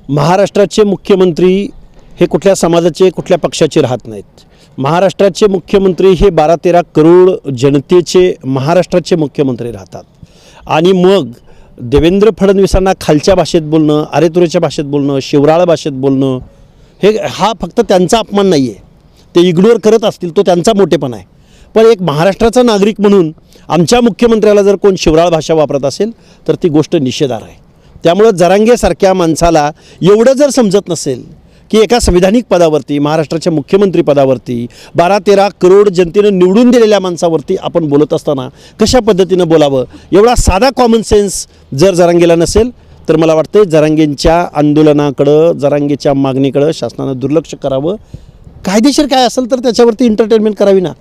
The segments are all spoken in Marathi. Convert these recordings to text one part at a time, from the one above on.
महाराष्ट्राचे मुख्यमंत्री हे कुठल्या समाजाचे कुठल्या पक्षाचे राहत नाहीत। महाराष्ट्राचे मुख्यमंत्री हे 12-13 करोड जनतेचे महाराष्ट्राचे मुख्यमंत्री राहतात। आणि मग देवेंद्र फडणवीसांना खालच्या भाषेत बोलणं, अरेतुरेच्या भाषेत बोलणं, शिवराळ भाषेत बोलणं हा फक्त त्यांचा अपमान नाही आहे, ते इग्नोर करत असतील तो त्यांचा मोठेपणा आहे। पण एक महाराष्ट्राचा नागरिक म्हणून आमच्या मुख्यमंत्र्याला जर कोण शिवराळ भाषा वापरत असेल तर ती गोष्ट निषेधार्ह आहे। त्यामुळे जरांगेसारख्या माणसाला एवढं जर समजत नसेल की एका संविधानिक पदावरती, महाराष्ट्राच्या मुख्यमंत्री पदावरती 12-13 करोड जनतेने निवडून दिलेल्या माणसावरती आपण बोलत असताना कशा पद्धतीनं बोलावं, एवढा साधा कॉमन सेन्स जर जरांगेला नसेल तर मला वाटतं जरांगेंच्या आंदोलनाकडं, जरांगेच्या मागणीकडं शासनानं दुर्लक्ष करावं। कायदेशीर काय असेल तर त्याच्यावरती एंटरटेनमेंट करावी ना।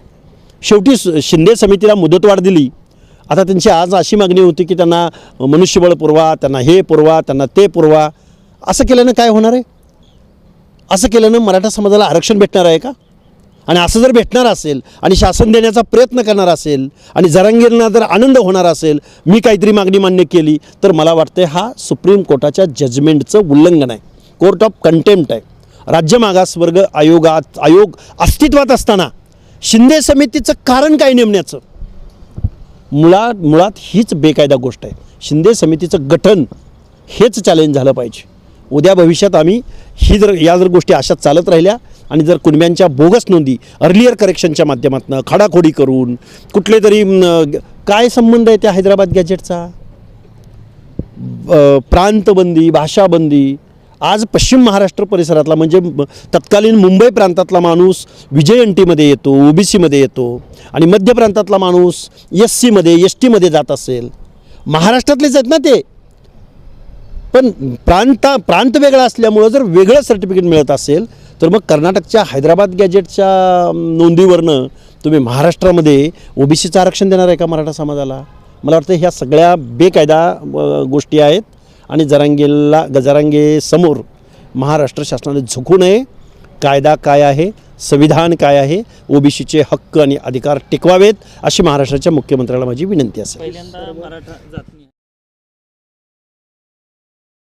शेवटी शिंदे समितीला मुदतवाढ दिली, आता त्यांची आज अशी मागणी होती की त्यांना मनुष्यबळ पुरवा, त्यांना हे पुरवा, त्यांना ते पुरवा। असं केल्यानं काय होणार आहे? असं केल्यानं मराठा समाजाला आरक्षण भेटणार आहे का? आणि असं जर भेटणार असेल आणि शासन देण्याचा प्रयत्न करणार असेल आणि जरांगेंना जर आनंद होणार असेल, मी काहीतरी मागणी मान्य केली, तर मला वाटते हा सुप्रीम कोर्टाच्या जजमेंटचं उल्लंघन आहे, कोर्ट ऑफ कंटेम्प्ट आहे। राज्य मागासवर्ग आयोग अस्तित्वात असताना शिंदे समितीचं कारण काय नेमण्याचं मुळात हीच बेकायदा गोष्ट आहे। शिंदे समितीचं गठन हेच चॅलेंज झालं पाहिजे। उद्या भविष्यात आम्ही या जर गोष्टी अशाच चालत राहिल्या आणि जर कुणब्यांच्या बोगस नोंदी अर्लियर करेक्शनच्या माध्यमातून खाडाखोडी करून कुठले तरी काय संबंध आहे त्या हैदराबाद गॅजेटचा, प्रांतबंदी, भाषाबंदी, आज पश्चिम महाराष्ट्र परिसरातला म्हणजे तत्कालीन मुंबई प्रांतातला माणूस विजयंटीमध्ये येतो, ओबीसीमध्ये येतो आणि मध्य प्रांतातला माणूस एससीमध्ये एसटीमध्ये जात असेल, महाराष्ट्रातलेच आहेत ना ते, पण प्रांत वेगळा असल्यामुळं जर वेगळं सर्टिफिकेट मिळत असेल तर मग कर्नाटकच्या हैदराबाद गॅजेटच्या नोंदीवरनं तुम्ही महाराष्ट्रामध्ये ओबीसीचं आरक्षण देणार आहे का मराठा समाजाला? मला वाटतं ह्या सगळ्या बेकायदा गोष्टी आहेत आणि जरांगेसमोर महाराष्ट्र शासनाने झुकू नये। कायदा काय आहे, संविधान काय आहे, ओबीसीचे हक्क आणि अधिकार टिकवावेत अशी महाराष्ट्राच्या मुख्यमंत्र्याला माझी विनंती असेल। पहिल्यांदा मराठा जात